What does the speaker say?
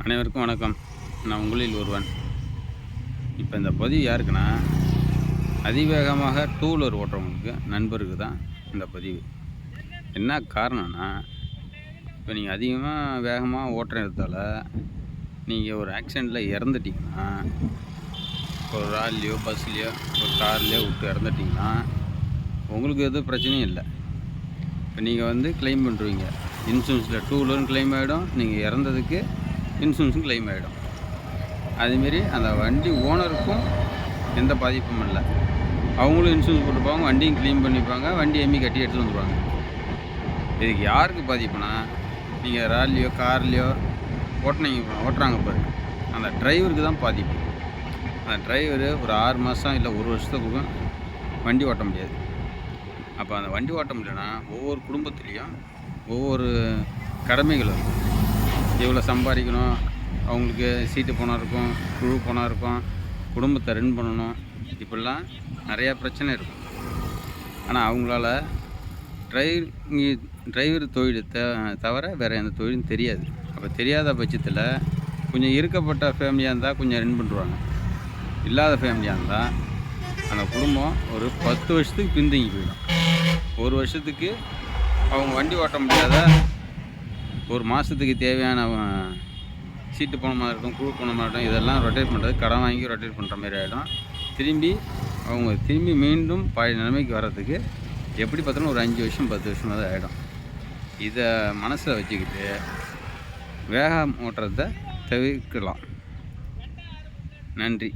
அனைவருக்கும் வணக்கம். நான் உங்களில் ஒருவன். இப்போ இந்த பதிவு யாருக்குன்னா, அதிவேகமாக டூ வீலர் ஓட்டுறவங்களுக்கு நண்பருக்கு தான் இந்த பதிவு. என்ன காரணம்னா, இப்போ நீங்கள் அதிகமாக வேகமாக ஓட்டுறதால நீங்கள் ஒரு ஆக்சிடெண்ட்டில் இறந்துட்டிங்கன்னா, ஒரு லாரிலையோ பஸ்லேயோ ஒரு கார்லேயோ விட்டு இறந்துட்டிங்கன்னா உங்களுக்கு எதுவும் பிரச்சனையும் இல்லை. இப்போ நீங்கள் கிளைம் பண்ணுறீங்க. இன்சூரன்ஸில் டூ வீலரும் கிளைம் ஆகிடும், நீங்கள் இறந்ததுக்கு இன்சூரன்ஸும் கிளைம் ஆகிடும். அதுமாரி அந்த வண்டி ஓனருக்கும் எந்த பாதிப்பும் இல்லை. அவங்களும் இன்சூரன்ஸ் போட்டுப்பாங்க, வண்டியும் க்ளீன் பண்ணிப்பாங்க, வண்டி எம்மி கட்டி எடுத்துகிட்டு வந்துடுவாங்க. இதுக்கு யாருக்கு பாதிப்புனா, நீங்கள் ராலியோ கார்லேயோ ஓட்டுறாங்க பாரு, அந்த டிரைவருக்கு தான் பாதிப்பு. அந்த டிரைவரு ஒரு 6 மாதம் இல்லை 1 வருஷத்துக்கு வண்டி ஓட்ட முடியாது. அப்போ அந்த வண்டி ஓட்ட முடியலன்னா ஒவ்வொரு குடும்பத்துலேயும் ஒவ்வொரு கடமைகள் இருக்கும். இவ்வளோ சம்பாதிக்கணும், அவங்களுக்கு சீட்டு பணம் இருக்கும், குழு பணம் இருக்கும், குடும்பத்தை ரன் பண்ணணும், இப்படிலாம் நிறையா பிரச்சனை இருக்கும். ஆனால் அவங்களால டிரைவர் தொழில் தவிர வேறு எந்த தொழிலும் தெரியாது. அப்போ தெரியாத பட்சத்தில் கொஞ்சம் இருக்கப்பட்ட ஃபேமிலியாக இருந்தால் கொஞ்சம் ரன் பண்ணுவாங்க. இல்லாத ஃபேமிலியாக இருந்தால் அந்த குடும்பம் ஒரு 10 வருஷத்துக்கு பின்தங்கி போயிடும். 1 வருஷத்துக்கு அவங்க வண்டி ஓட்ட முடியாத, ஒரு மாதத்துக்கு தேவையான சீட்டு பணமாக இருக்கும், குழு பணமாக இருக்கும், இதெல்லாம் ரொட்டேட் பண்ணுறது, கடன் வாங்கி ரொட்டேட் பண்ணுற மாதிரி ஆகிடும். திரும்பி மீண்டும் பழைய நிலைமைக்கு வர்றதுக்கு எப்படி பார்த்தாலும் ஒரு 5 வருஷம் 10 வருஷம் தான் ஆகிடும். இதை மனசில் வச்சுக்கிட்டு வேகம் ஓட்டுறத தவிர்க்கலாம். நன்றி.